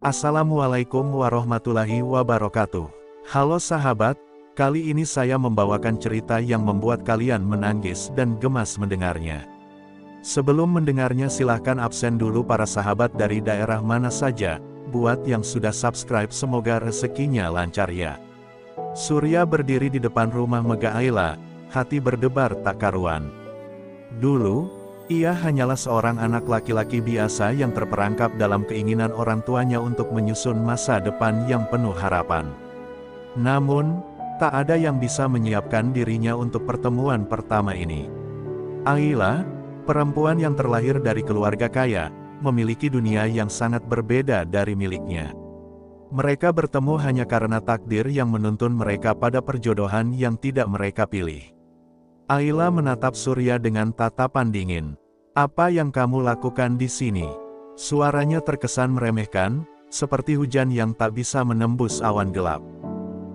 Assalamualaikum warahmatullahi wabarakatuh. Halo sahabat, kali ini saya membawakan cerita yang membuat kalian menangis dan gemas mendengarnya. Sebelum mendengarnya silahkan absen dulu para sahabat dari daerah mana saja, buat yang sudah subscribe semoga rezekinya lancar ya. Surya berdiri di depan rumah Mega Ayla, hati berdebar tak karuan. Dulu, ia hanyalah seorang anak laki-laki biasa yang terperangkap dalam keinginan orang tuanya untuk menyusun masa depan yang penuh harapan. Namun, tak ada yang bisa menyiapkan dirinya untuk pertemuan pertama ini. Ayla, perempuan yang terlahir dari keluarga kaya, memiliki dunia yang sangat berbeda dari miliknya. Mereka bertemu hanya karena takdir yang menuntun mereka pada perjodohan yang tidak mereka pilih. Ayla menatap Surya dengan tatapan dingin. "Apa yang kamu lakukan di sini?" Suaranya terkesan meremehkan, seperti hujan yang tak bisa menembus awan gelap.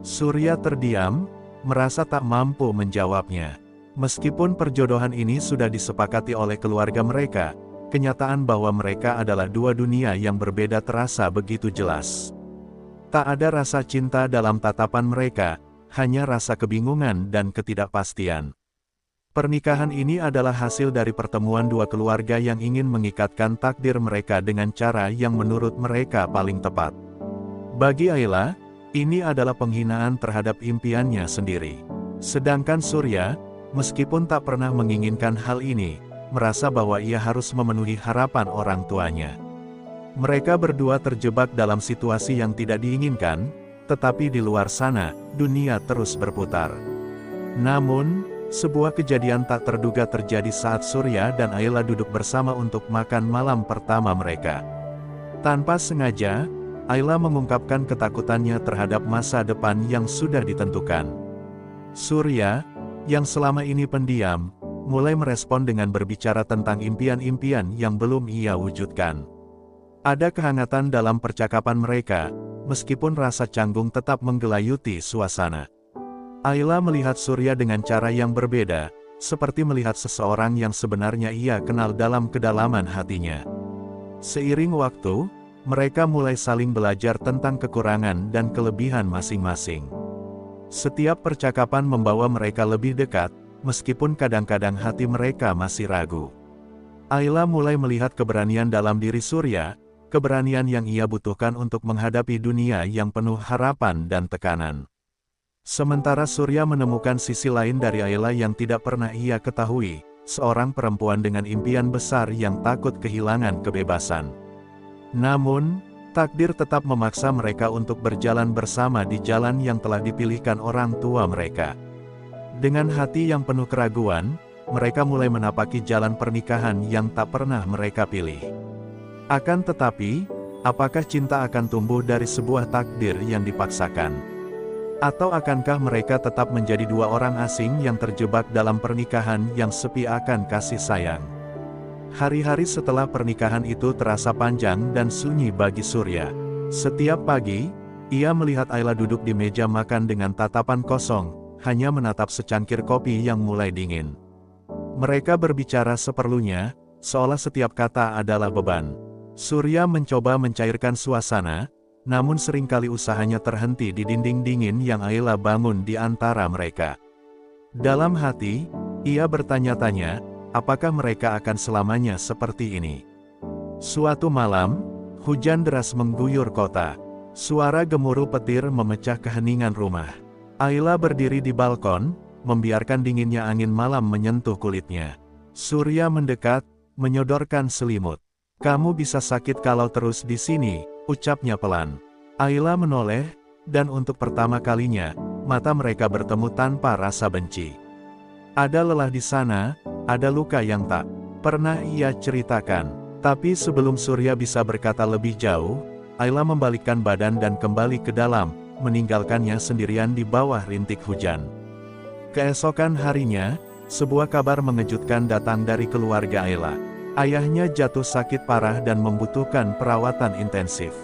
Surya terdiam, merasa tak mampu menjawabnya. Meskipun perjodohan ini sudah disepakati oleh keluarga mereka, kenyataan bahwa mereka adalah dua dunia yang berbeda terasa begitu jelas. Tak ada rasa cinta dalam tatapan mereka, hanya rasa kebingungan dan ketidakpastian. Pernikahan ini adalah hasil dari pertemuan dua keluarga yang ingin mengikatkan takdir mereka dengan cara yang menurut mereka paling tepat. Bagi Ayla, ini adalah penghinaan terhadap impiannya sendiri. Sedangkan Surya, meskipun tak pernah menginginkan hal ini, merasa bahwa ia harus memenuhi harapan orang tuanya. Mereka berdua terjebak dalam situasi yang tidak diinginkan, tetapi di luar sana, dunia terus berputar. Namun, sebuah kejadian tak terduga terjadi saat Surya dan Ayla duduk bersama untuk makan malam pertama mereka. Tanpa sengaja, Ayla mengungkapkan ketakutannya terhadap masa depan yang sudah ditentukan. Surya, yang selama ini pendiam, mulai merespon dengan berbicara tentang impian-impian yang belum ia wujudkan. Ada kehangatan dalam percakapan mereka, meskipun rasa canggung tetap menggelayuti suasana. Ayla melihat Surya dengan cara yang berbeda, seperti melihat seseorang yang sebenarnya ia kenal dalam kedalaman hatinya. Seiring waktu, mereka mulai saling belajar tentang kekurangan dan kelebihan masing-masing. Setiap percakapan membawa mereka lebih dekat, meskipun kadang-kadang hati mereka masih ragu. Ayla mulai melihat keberanian dalam diri Surya, keberanian yang ia butuhkan untuk menghadapi dunia yang penuh harapan dan tekanan. Sementara Surya menemukan sisi lain dari Ayla yang tidak pernah ia ketahui, seorang perempuan dengan impian besar yang takut kehilangan kebebasan. Namun, takdir tetap memaksa mereka untuk berjalan bersama di jalan yang telah dipilihkan orang tua mereka. Dengan hati yang penuh keraguan, mereka mulai menapaki jalan pernikahan yang tak pernah mereka pilih. Akan tetapi, apakah cinta akan tumbuh dari sebuah takdir yang dipaksakan? Atau akankah mereka tetap menjadi dua orang asing yang terjebak dalam pernikahan yang sepi akan kasih sayang? Hari-hari setelah pernikahan itu terasa panjang dan sunyi bagi Surya. Setiap pagi, ia melihat Ayla duduk di meja makan dengan tatapan kosong, hanya menatap secangkir kopi yang mulai dingin. Mereka berbicara seperlunya, seolah setiap kata adalah beban. Surya mencoba mencairkan suasana, namun seringkali usahanya terhenti di dinding dingin yang Ayla bangun di antara mereka. Dalam hati, ia bertanya-tanya, apakah mereka akan selamanya seperti ini? Suatu malam, hujan deras mengguyur kota. Suara gemuruh petir memecah keheningan rumah. Ayla berdiri di balkon, membiarkan dinginnya angin malam menyentuh kulitnya. Surya mendekat, menyodorkan selimut. "Kamu bisa sakit kalau terus di sini," ucapnya pelan. Ayla menoleh, dan untuk pertama kalinya, mata mereka bertemu tanpa rasa benci. Ada lelah di sana, ada luka yang tak pernah ia ceritakan. Tapi sebelum Surya bisa berkata lebih jauh, Ayla membalikkan badan dan kembali ke dalam, meninggalkannya sendirian di bawah rintik hujan. Keesokan harinya, sebuah kabar mengejutkan datang dari keluarga Ayla. Ayahnya jatuh sakit parah dan membutuhkan perawatan intensif.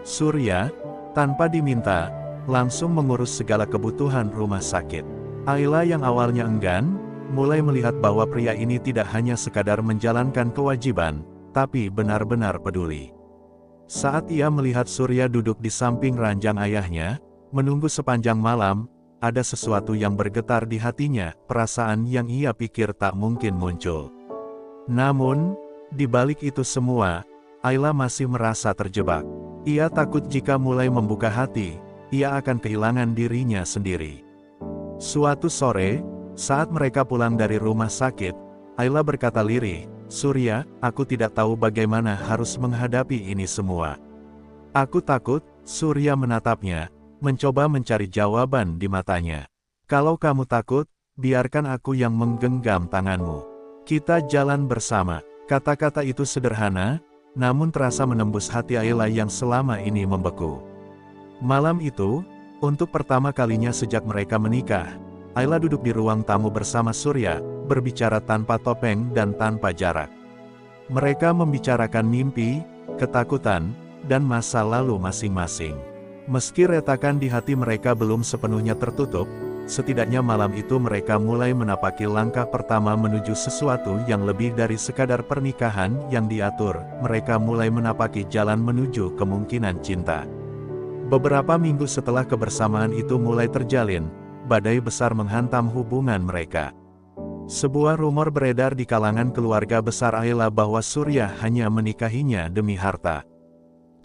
Surya, tanpa diminta, langsung mengurus segala kebutuhan rumah sakit. Ayla yang awalnya enggan, mulai melihat bahwa pria ini tidak hanya sekadar menjalankan kewajiban, tapi benar-benar peduli. Saat ia melihat Surya duduk di samping ranjang ayahnya, menunggu sepanjang malam, ada sesuatu yang bergetar di hatinya, perasaan yang ia pikir tak mungkin muncul. Namun, di balik itu semua, Ayla masih merasa terjebak. Ia takut jika mulai membuka hati, ia akan kehilangan dirinya sendiri. Suatu sore, saat mereka pulang dari rumah sakit, Ayla berkata lirih, "Surya, aku tidak tahu bagaimana harus menghadapi ini semua." "Aku takut," Surya menatapnya, mencoba mencari jawaban di matanya. "Kalau kamu takut, biarkan aku yang menggenggam tanganmu. Kita jalan bersama." Kata-kata itu sederhana, namun terasa menembus hati Ayla yang selama ini membeku. Malam itu, untuk pertama kalinya sejak mereka menikah, Ayla duduk di ruang tamu bersama Surya, berbicara tanpa topeng dan tanpa jarak. Mereka membicarakan mimpi, ketakutan, dan masa lalu masing-masing. Meski retakan di hati mereka belum sepenuhnya tertutup, setidaknya malam itu mereka mulai menapaki langkah pertama menuju sesuatu yang lebih dari sekadar pernikahan yang diatur. Mereka mulai menapaki jalan menuju kemungkinan cinta. Beberapa minggu setelah kebersamaan itu mulai terjalin, badai besar menghantam hubungan mereka. Sebuah rumor beredar di kalangan keluarga besar Ayla bahwa Surya hanya menikahinya demi harta.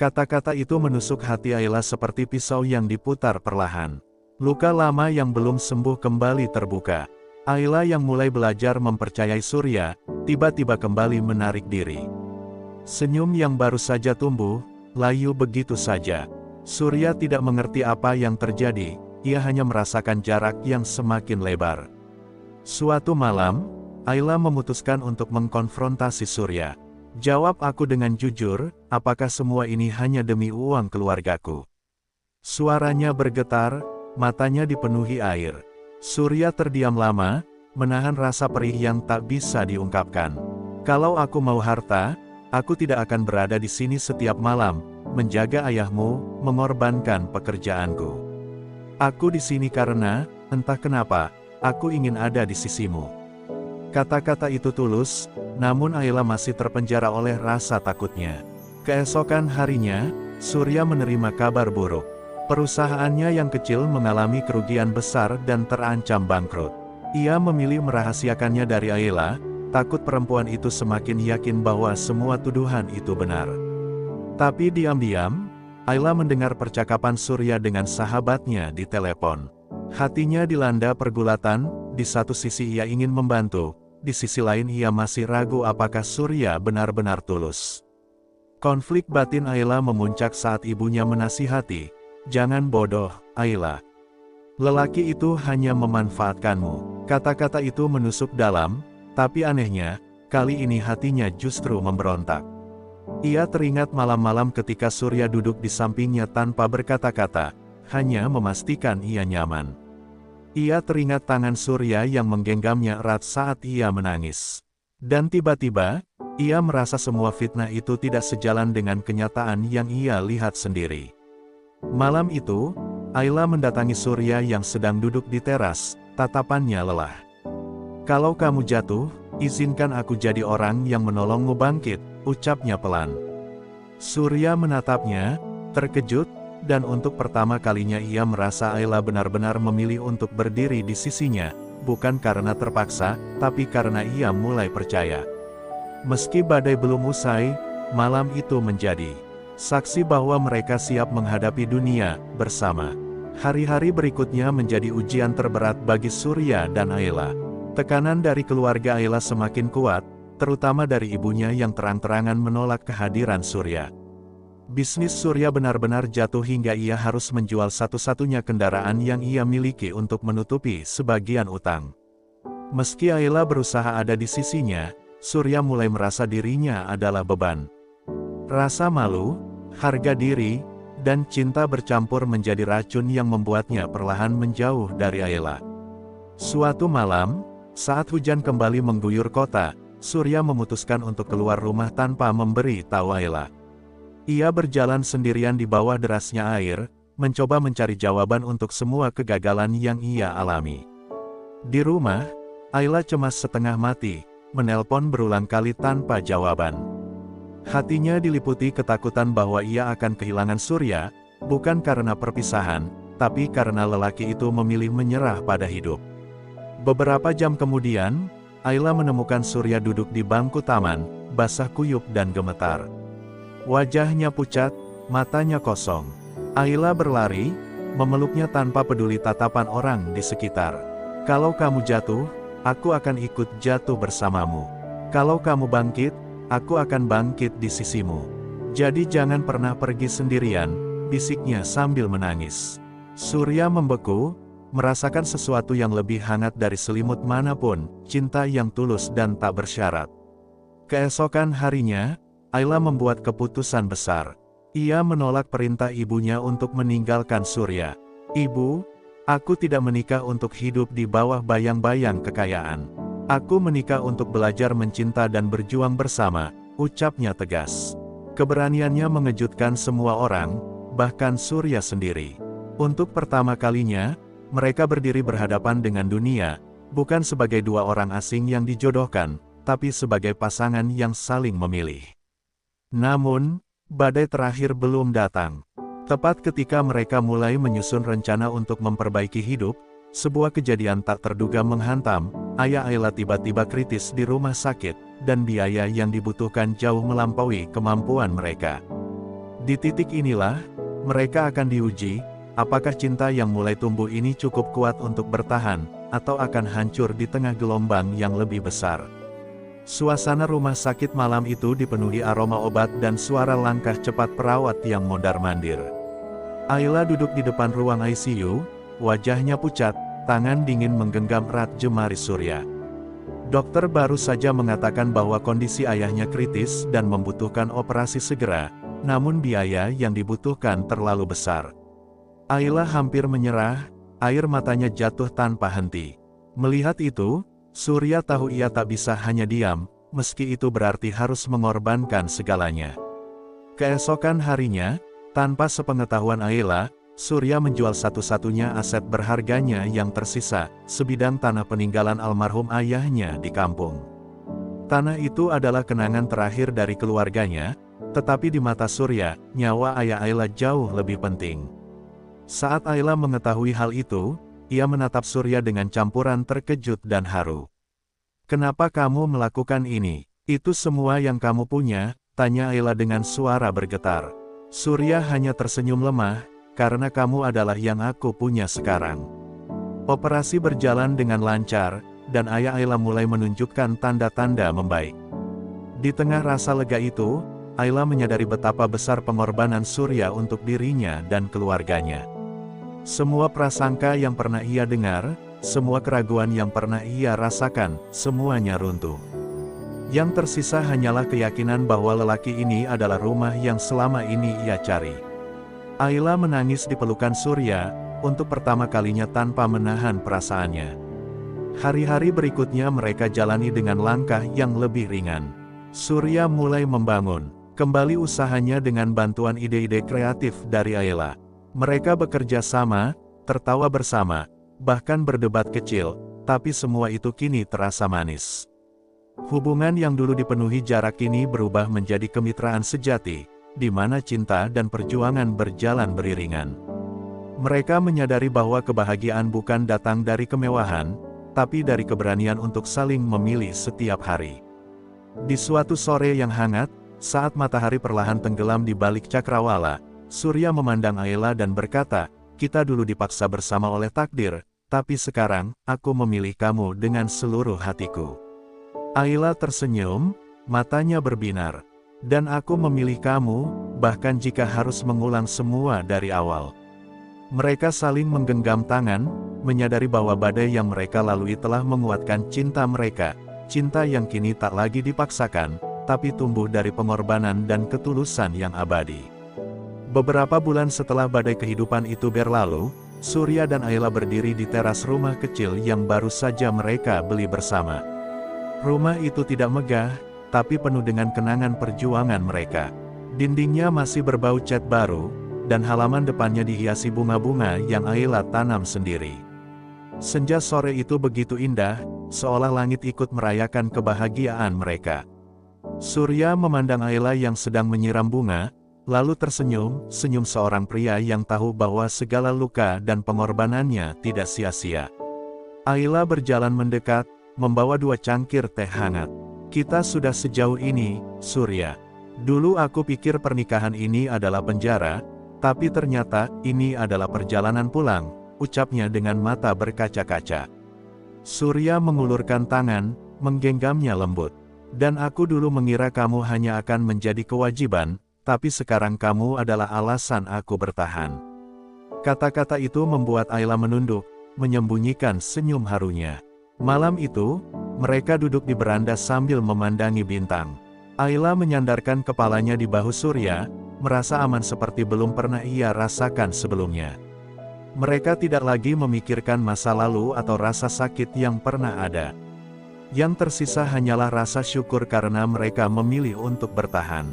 Kata-kata itu menusuk hati Ayla seperti pisau yang diputar perlahan. Luka lama yang belum sembuh kembali terbuka. Ayla yang mulai belajar mempercayai Surya, tiba-tiba kembali menarik diri. Senyum yang baru saja tumbuh, layu begitu saja. Surya tidak mengerti apa yang terjadi, ia hanya merasakan jarak yang semakin lebar. Suatu malam, Ayla memutuskan untuk mengkonfrontasi Surya. "Jawab aku dengan jujur, apakah semua ini hanya demi uang keluargaku?" Suaranya bergetar, matanya dipenuhi air. Surya terdiam lama, menahan rasa perih yang tak bisa diungkapkan. "Kalau aku mau harta, aku tidak akan berada di sini setiap malam, menjaga ayahmu, mengorbankan pekerjaanku. Aku di sini karena, entah kenapa, aku ingin ada di sisimu." Kata-kata itu tulus, namun Ayla masih terpenjara oleh rasa takutnya. Keesokan harinya, Surya menerima kabar buruk. Perusahaannya yang kecil mengalami kerugian besar dan terancam bangkrut. Ia memilih merahasiakannya dari Ayla, takut perempuan itu semakin yakin bahwa semua tuduhan itu benar. Tapi diam-diam, Ayla mendengar percakapan Surya dengan sahabatnya di telepon. Hatinya dilanda pergulatan, di satu sisi ia ingin membantu, di sisi lain ia masih ragu apakah Surya benar-benar tulus. Konflik batin Ayla memuncak saat ibunya menasihati, "Jangan bodoh, Ayla. Lelaki itu hanya memanfaatkanmu." Kata-kata itu menusuk dalam, tapi anehnya, kali ini hatinya justru memberontak. Ia teringat malam-malam ketika Surya duduk di sampingnya tanpa berkata-kata, hanya memastikan ia nyaman. Ia teringat tangan Surya yang menggenggamnya erat saat ia menangis. Dan tiba-tiba, ia merasa semua fitnah itu tidak sejalan dengan kenyataan yang ia lihat sendiri. Malam itu, Ayla mendatangi Surya yang sedang duduk di teras, tatapannya lelah. "Kalau kamu jatuh, izinkan aku jadi orang yang menolongmu bangkit," ucapnya pelan. Surya menatapnya, terkejut, dan untuk pertama kalinya ia merasa Ayla benar-benar memilih untuk berdiri di sisinya, bukan karena terpaksa, tapi karena ia mulai percaya. Meski badai belum usai, malam itu menjadi saksi bahwa mereka siap menghadapi dunia bersama. Hari-hari berikutnya menjadi ujian terberat bagi Surya dan Ayla. Tekanan dari keluarga Ayla semakin kuat, terutama dari ibunya yang terang-terangan menolak kehadiran Surya. Bisnis Surya benar-benar jatuh hingga ia harus menjual satu-satunya kendaraan yang ia miliki untuk menutupi sebagian utang. Meski Ayla berusaha ada di sisinya, Surya mulai merasa dirinya adalah beban. Rasa malu, harga diri, dan cinta bercampur menjadi racun yang membuatnya perlahan menjauh dari Ayla. Suatu malam, saat hujan kembali mengguyur kota, Surya memutuskan untuk keluar rumah tanpa memberi tahu Ayla. Ia berjalan sendirian di bawah derasnya air, mencoba mencari jawaban untuk semua kegagalan yang ia alami. Di rumah, Ayla cemas setengah mati, menelpon berulang kali tanpa jawaban. Hatinya diliputi ketakutan bahwa ia akan kehilangan Surya, bukan karena perpisahan, tapi karena lelaki itu memilih menyerah pada hidup. Beberapa jam kemudian, Ayla menemukan Surya duduk di bangku taman, basah kuyup dan gemetar. Wajahnya pucat, matanya kosong. Ayla berlari, memeluknya tanpa peduli tatapan orang di sekitar. Kalau kamu jatuh, aku akan ikut jatuh bersamamu. Kalau kamu bangkit, aku akan bangkit di sisimu. Jadi jangan pernah pergi sendirian, bisiknya sambil menangis. Surya membeku, merasakan sesuatu yang lebih hangat dari selimut manapun, cinta yang tulus dan tak bersyarat. Keesokan harinya, Ayla membuat keputusan besar. Ia menolak perintah ibunya untuk meninggalkan Surya. "Ibu, aku tidak menikah untuk hidup di bawah bayang-bayang kekayaan. Aku menikah untuk belajar mencinta dan berjuang bersama," ucapnya tegas. Keberaniannya mengejutkan semua orang, bahkan Surya sendiri. Untuk pertama kalinya, mereka berdiri berhadapan dengan dunia, bukan sebagai dua orang asing yang dijodohkan, tapi sebagai pasangan yang saling memilih. Namun, badai terakhir belum datang. Tepat ketika mereka mulai menyusun rencana untuk memperbaiki hidup, sebuah kejadian tak terduga menghantam. Ayah Ayla tiba-tiba kritis di rumah sakit, dan biaya yang dibutuhkan jauh melampaui kemampuan mereka. Di titik inilah, mereka akan diuji, apakah cinta yang mulai tumbuh ini cukup kuat untuk bertahan, atau akan hancur di tengah gelombang yang lebih besar. Suasana rumah sakit malam itu dipenuhi aroma obat dan suara langkah cepat perawat yang mondar-mandir. Ayla duduk di depan ruang ICU, wajahnya pucat, tangan dingin menggenggam erat jemari Surya. Dokter baru saja mengatakan bahwa kondisi ayahnya kritis dan membutuhkan operasi segera, namun biaya yang dibutuhkan terlalu besar. Ayla hampir menyerah, air matanya jatuh tanpa henti. Melihat itu, Surya tahu ia tak bisa hanya diam, meski itu berarti harus mengorbankan segalanya. Keesokan harinya, tanpa sepengetahuan Ayla, Surya menjual satu-satunya aset berharganya yang tersisa, sebidang tanah peninggalan almarhum ayahnya di kampung. Tanah itu adalah kenangan terakhir dari keluarganya, tetapi di mata Surya, nyawa ayah Ayla jauh lebih penting. Saat Ayla mengetahui hal itu, ia menatap Surya dengan campuran terkejut dan haru. "Kenapa kamu melakukan ini? Itu semua yang kamu punya?" tanya Ayla dengan suara bergetar. Surya hanya tersenyum lemah, "Karena kamu adalah yang aku punya sekarang." Operasi berjalan dengan lancar, dan ayah Ayla mulai menunjukkan tanda-tanda membaik. Di tengah rasa lega itu, Ayla menyadari betapa besar pengorbanan Surya untuk dirinya dan keluarganya. Semua prasangka yang pernah ia dengar, semua keraguan yang pernah ia rasakan, semuanya runtuh. Yang tersisa hanyalah keyakinan bahwa lelaki ini adalah rumah yang selama ini ia cari. Ayla menangis di pelukan Surya, untuk pertama kalinya tanpa menahan perasaannya. Hari-hari berikutnya mereka jalani dengan langkah yang lebih ringan. Surya mulai membangun kembali usahanya dengan bantuan ide-ide kreatif dari Ayla. Mereka bekerja sama, tertawa bersama, bahkan berdebat kecil, tapi semua itu kini terasa manis. Hubungan yang dulu dipenuhi jarak kini berubah menjadi kemitraan sejati, di mana cinta dan perjuangan berjalan beriringan. Mereka menyadari bahwa kebahagiaan bukan datang dari kemewahan, tapi dari keberanian untuk saling memilih setiap hari. Di suatu sore yang hangat, saat matahari perlahan tenggelam di balik cakrawala, Surya memandang Ayla dan berkata, "Kita dulu dipaksa bersama oleh takdir, tapi sekarang, aku memilih kamu dengan seluruh hatiku." Ayla tersenyum, matanya berbinar. "Dan aku memilih kamu, bahkan jika harus mengulang semua dari awal." Mereka saling menggenggam tangan, menyadari bahwa badai yang mereka lalui telah menguatkan cinta mereka, cinta yang kini tak lagi dipaksakan, tapi tumbuh dari pengorbanan dan ketulusan yang abadi. Beberapa bulan setelah badai kehidupan itu berlalu, Surya dan Ayla berdiri di teras rumah kecil yang baru saja mereka beli bersama. Rumah itu tidak megah, tapi penuh dengan kenangan perjuangan mereka. Dindingnya masih berbau cat baru, dan halaman depannya dihiasi bunga-bunga yang Ayla tanam sendiri. Senja sore itu begitu indah, seolah langit ikut merayakan kebahagiaan mereka. Surya memandang Ayla yang sedang menyiram bunga, lalu tersenyum, senyum seorang pria yang tahu bahwa segala luka dan pengorbanannya tidak sia-sia. Ayla berjalan mendekat, membawa 2 cangkir teh hangat. Kita sudah sejauh ini, Surya. Dulu aku pikir pernikahan ini adalah penjara, tapi ternyata ini adalah perjalanan pulang, ucapnya dengan mata berkaca-kaca. Surya mengulurkan tangan, menggenggamnya lembut. Dan aku dulu mengira kamu hanya akan menjadi kewajiban, tapi sekarang kamu adalah alasan aku bertahan. Kata-kata itu membuat Ayla menunduk, menyembunyikan senyum harunya. Malam itu, mereka duduk di beranda sambil memandangi bintang. Ayla menyandarkan kepalanya di bahu Surya, merasa aman seperti belum pernah ia rasakan sebelumnya. Mereka tidak lagi memikirkan masa lalu atau rasa sakit yang pernah ada. Yang tersisa hanyalah rasa syukur karena mereka memilih untuk bertahan.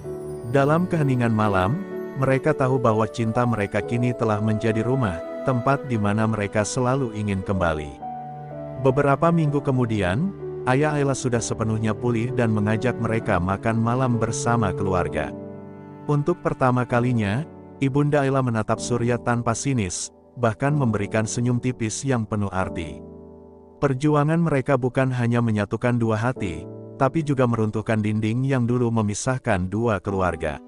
Dalam keheningan malam, mereka tahu bahwa cinta mereka kini telah menjadi rumah, tempat di mana mereka selalu ingin kembali. Beberapa minggu kemudian, ayah Ayla sudah sepenuhnya pulih dan mengajak mereka makan malam bersama keluarga. Untuk pertama kalinya, Ibunda Ayla menatap Surya tanpa sinis, bahkan memberikan senyum tipis yang penuh arti. Perjuangan mereka bukan hanya menyatukan 2 hati, tapi juga meruntuhkan dinding yang dulu memisahkan 2 keluarga.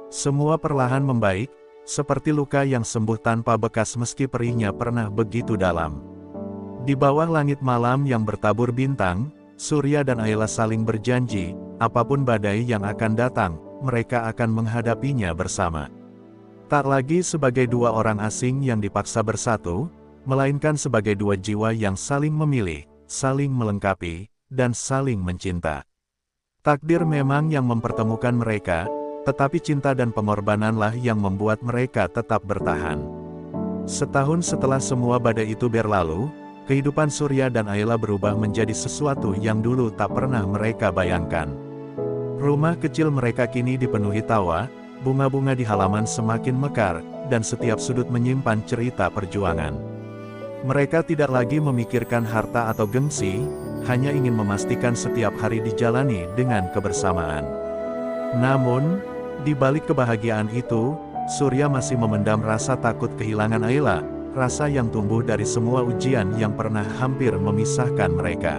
Semua perlahan membaik, seperti luka yang sembuh tanpa bekas meski perihnya pernah begitu dalam. Di bawah langit malam yang bertabur bintang, Surya dan Ayla saling berjanji, apapun badai yang akan datang, mereka akan menghadapinya bersama. Tak lagi sebagai 2 orang asing yang dipaksa bersatu, melainkan sebagai 2 jiwa yang saling memilih, saling melengkapi, dan saling mencinta. Takdir memang yang mempertemukan mereka, tetapi cinta dan pengorbananlah yang membuat mereka tetap bertahan. Setahun setelah semua badai itu berlalu, kehidupan Surya dan Ayla berubah menjadi sesuatu yang dulu tak pernah mereka bayangkan. Rumah kecil mereka kini dipenuhi tawa, bunga-bunga di halaman semakin mekar, dan setiap sudut menyimpan cerita perjuangan. Mereka tidak lagi memikirkan harta atau gengsi, hanya ingin memastikan setiap hari dijalani dengan kebersamaan. Namun, di balik kebahagiaan itu, Surya masih memendam rasa takut kehilangan Ayla, rasa yang tumbuh dari semua ujian yang pernah hampir memisahkan mereka.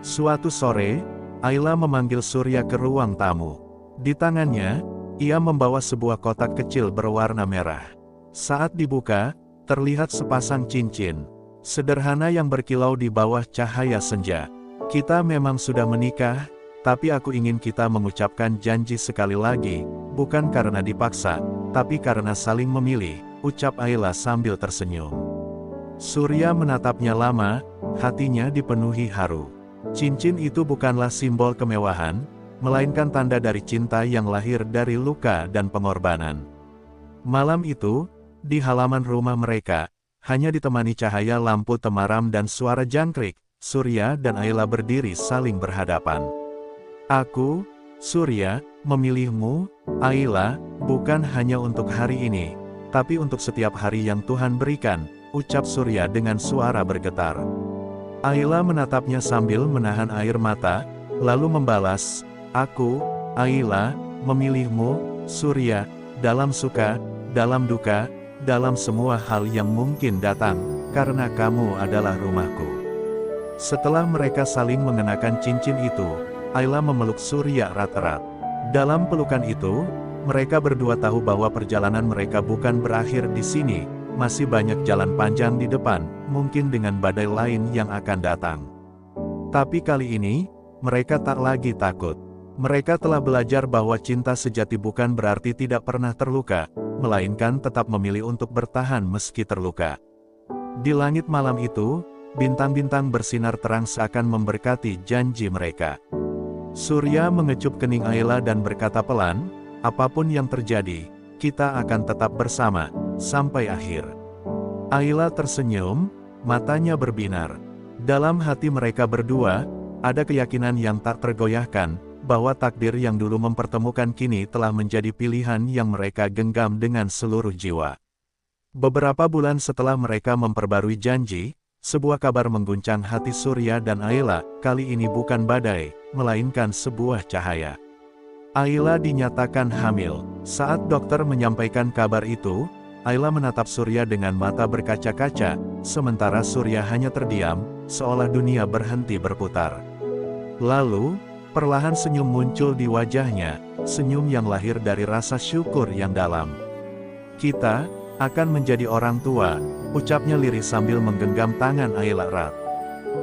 Suatu sore, Ayla memanggil Surya ke ruang tamu. Di tangannya, ia membawa sebuah kotak kecil berwarna merah. Saat dibuka, terlihat sepasang cincin sederhana yang berkilau di bawah cahaya senja. Kita memang sudah menikah, tapi aku ingin kita mengucapkan janji sekali lagi, bukan karena dipaksa, tapi karena saling memilih, ucap Ayla sambil tersenyum. Surya menatapnya lama, hatinya dipenuhi haru. Cincin itu bukanlah simbol kemewahan, melainkan tanda dari cinta yang lahir dari luka dan pengorbanan. Malam itu, di halaman rumah mereka, hanya ditemani cahaya lampu temaram dan suara jangkrik, Surya dan Ayla berdiri saling berhadapan. Aku, Surya, memilihmu, Ayla, bukan hanya untuk hari ini, tapi untuk setiap hari yang Tuhan berikan, ucap Surya dengan suara bergetar. Ayla menatapnya sambil menahan air mata, lalu membalas, aku, Ayla, memilihmu, Surya, dalam suka, dalam duka, dalam semua hal yang mungkin datang, karena kamu adalah rumahku. Setelah mereka saling mengenakan cincin itu, Ayla memeluk Surya erat-erat. Dalam pelukan itu, mereka berdua tahu bahwa perjalanan mereka bukan berakhir di sini, masih banyak jalan panjang di depan, mungkin dengan badai lain yang akan datang. Tapi kali ini, mereka tak lagi takut. Mereka telah belajar bahwa cinta sejati bukan berarti tidak pernah terluka, melainkan tetap memilih untuk bertahan meski terluka. Di langit malam itu, bintang-bintang bersinar terang seakan memberkati janji mereka. Surya mengecup kening Ayla dan berkata pelan, apapun yang terjadi, kita akan tetap bersama, sampai akhir. Ayla tersenyum, matanya berbinar. Dalam hati mereka berdua, ada keyakinan yang tak tergoyahkan, bahwa takdir yang dulu mempertemukan kini telah menjadi pilihan yang mereka genggam dengan seluruh jiwa. Beberapa bulan setelah mereka memperbarui janji, sebuah kabar mengguncang hati Surya dan Ayla, kali ini bukan badai, melainkan sebuah cahaya. Ayla dinyatakan hamil. Saat dokter menyampaikan kabar itu, Ayla menatap Surya dengan mata berkaca-kaca, sementara Surya hanya terdiam, seolah dunia berhenti berputar. Lalu, perlahan senyum muncul di wajahnya, senyum yang lahir dari rasa syukur yang dalam. "Kita akan menjadi orang tua," ucapnya lirih sambil menggenggam tangan Ayla erat.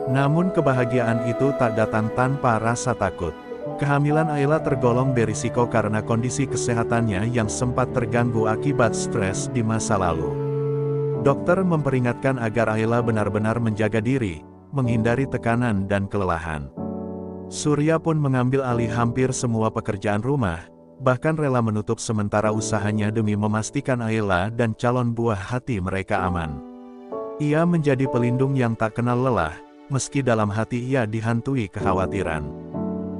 Namun kebahagiaan itu tak datang tanpa rasa takut. Kehamilan Ayla tergolong berisiko karena kondisi kesehatannya yang sempat terganggu akibat stres di masa lalu. Dokter memperingatkan agar Ayla benar-benar menjaga diri, menghindari tekanan dan kelelahan. Surya pun mengambil alih hampir semua pekerjaan rumah, bahkan rela menutup sementara usahanya demi memastikan Ayla dan calon buah hati mereka aman. Ia menjadi pelindung yang tak kenal lelah, meski dalam hati ia dihantui kekhawatiran.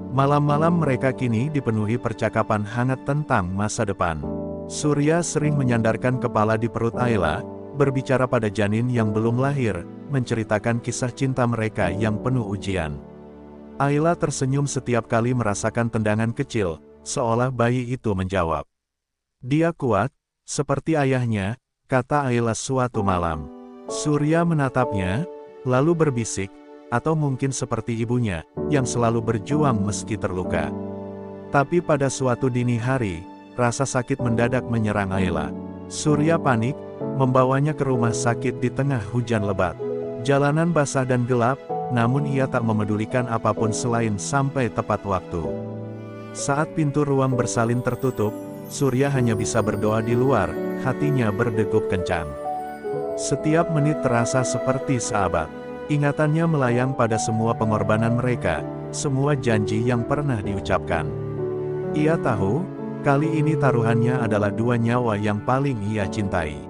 Malam-malam mereka kini dipenuhi percakapan hangat tentang masa depan. Surya sering menyandarkan kepala di perut Ayla, berbicara pada janin yang belum lahir, menceritakan kisah cinta mereka yang penuh ujian. Ayla tersenyum setiap kali merasakan tendangan kecil, seolah bayi itu menjawab. "Dia kuat, seperti ayahnya," kata Ayla suatu malam. Surya menatapnya, lalu berbisik, "Atau mungkin seperti ibunya, yang selalu berjuang meski terluka." Tapi pada suatu dini hari, rasa sakit mendadak menyerang Ayla. Surya panik, membawanya ke rumah sakit di tengah hujan lebat. Jalanan basah dan gelap, namun ia tak memedulikan apapun selain sampai tepat waktu. Saat pintu ruang bersalin tertutup, Surya hanya bisa berdoa di luar, hatinya berdegup kencang. Setiap menit terasa seperti seabad. Ingatannya melayang pada semua pengorbanan mereka, semua janji yang pernah diucapkan. Ia tahu, kali ini taruhannya adalah 2 nyawa yang paling ia cintai.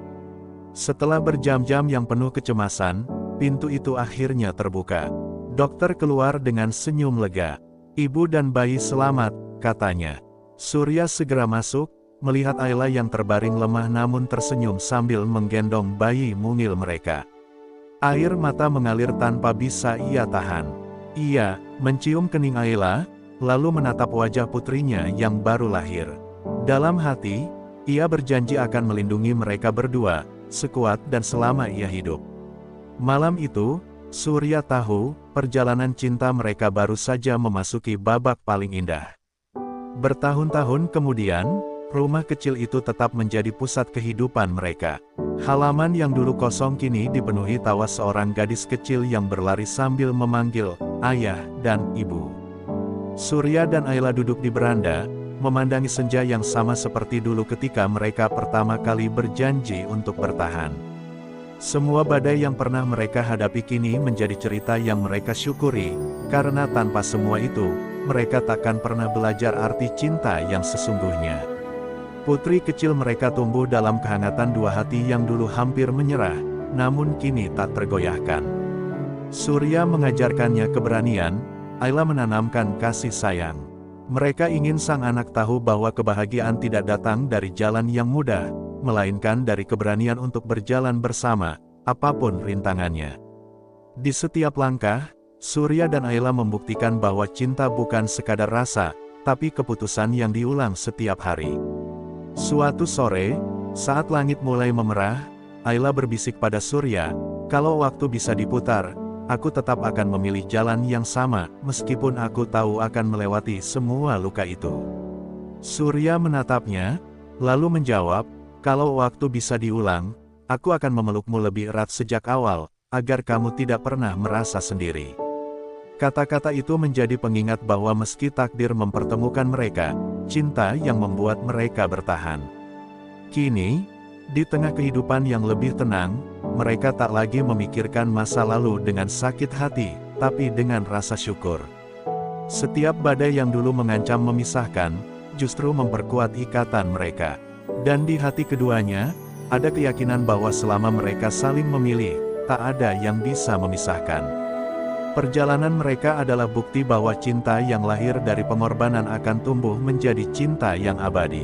Setelah berjam-jam yang penuh kecemasan, pintu itu akhirnya terbuka. Dokter keluar dengan senyum lega. "Ibu dan bayi selamat," katanya. Surya segera masuk, melihat Ayla yang terbaring lemah namun tersenyum sambil menggendong bayi mungil mereka. Air mata mengalir tanpa bisa ia tahan. Ia mencium kening Ayla, lalu menatap wajah putrinya yang baru lahir. Dalam hati, ia berjanji akan melindungi mereka berdua, sekuat dan selama ia hidup. Malam itu, Surya tahu, perjalanan cinta mereka baru saja memasuki babak paling indah. Bertahun-tahun kemudian, rumah kecil itu tetap menjadi pusat kehidupan mereka. Halaman yang dulu kosong kini dipenuhi tawa seorang gadis kecil yang berlari sambil memanggil ayah dan ibu. Surya dan Ayla duduk di beranda, memandangi senja yang sama seperti dulu ketika mereka pertama kali berjanji untuk bertahan. Semua badai yang pernah mereka hadapi kini menjadi cerita yang mereka syukuri, karena tanpa semua itu, mereka takkan pernah belajar arti cinta yang sesungguhnya. Putri kecil mereka tumbuh dalam kehangatan 2 hati yang dulu hampir menyerah, namun kini tak tergoyahkan. Surya mengajarkannya keberanian, Ayla menanamkan kasih sayang. Mereka ingin sang anak tahu bahwa kebahagiaan tidak datang dari jalan yang mudah, melainkan dari keberanian untuk berjalan bersama, apapun rintangannya. Di setiap langkah, Surya dan Ayla membuktikan bahwa cinta bukan sekadar rasa, tapi keputusan yang diulang setiap hari. Suatu sore, saat langit mulai memerah, Ayla berbisik pada Surya, "Kalau waktu bisa diputar, aku tetap akan memilih jalan yang sama, meskipun aku tahu akan melewati semua luka itu." Surya menatapnya, lalu menjawab, "Kalau waktu bisa diulang, aku akan memelukmu lebih erat sejak awal, agar kamu tidak pernah merasa sendiri." Kata-kata itu menjadi pengingat bahwa meski takdir mempertemukan mereka, cinta yang membuat mereka bertahan. Kini, di tengah kehidupan yang lebih tenang, mereka tak lagi memikirkan masa lalu dengan sakit hati, tapi dengan rasa syukur. Setiap badai yang dulu mengancam memisahkan, justru memperkuat ikatan mereka. Dan di hati keduanya, ada keyakinan bahwa selama mereka saling memilih, tak ada yang bisa memisahkan. Perjalanan mereka adalah bukti bahwa cinta yang lahir dari pengorbanan akan tumbuh menjadi cinta yang abadi.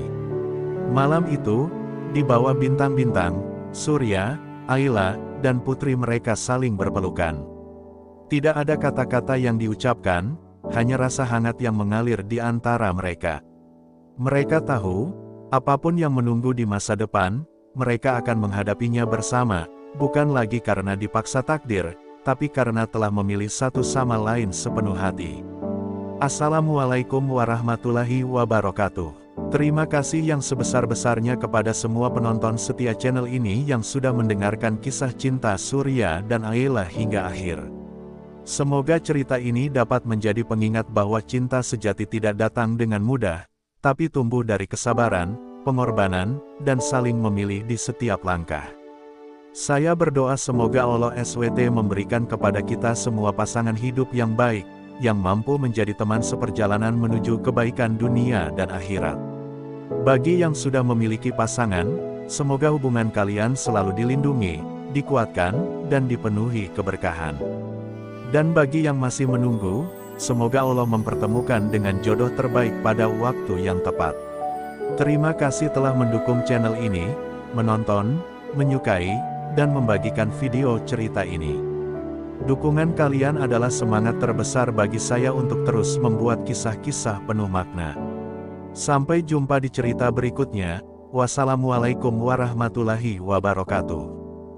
Malam itu, di bawah bintang-bintang, Surya, Ayla, dan putri mereka saling berpelukan. Tidak ada kata-kata yang diucapkan, hanya rasa hangat yang mengalir di antara mereka. Mereka tahu, apapun yang menunggu di masa depan, mereka akan menghadapinya bersama, bukan lagi karena dipaksa takdir, tapi karena telah memilih satu sama lain sepenuh hati. Assalamualaikum warahmatullahi wabarakatuh. Terima kasih yang sebesar-besarnya kepada semua penonton setia channel ini yang sudah mendengarkan kisah cinta Surya dan Ayla hingga akhir. Semoga cerita ini dapat menjadi pengingat bahwa cinta sejati tidak datang dengan mudah, tapi tumbuh dari kesabaran, pengorbanan, dan saling memilih di setiap langkah. Saya berdoa semoga Allah SWT memberikan kepada kita semua pasangan hidup yang baik, yang mampu menjadi teman seperjalanan menuju kebaikan dunia dan akhirat. Bagi yang sudah memiliki pasangan, semoga hubungan kalian selalu dilindungi, dikuatkan, dan dipenuhi keberkahan. Dan bagi yang masih menunggu, semoga Allah mempertemukan dengan jodoh terbaik pada waktu yang tepat. Terima kasih telah mendukung channel ini, menonton, menyukai, dan membagikan video cerita ini. Dukungan kalian adalah semangat terbesar bagi saya untuk terus membuat kisah-kisah penuh makna. Sampai jumpa di cerita berikutnya. Wassalamualaikum warahmatullahi wabarakatuh.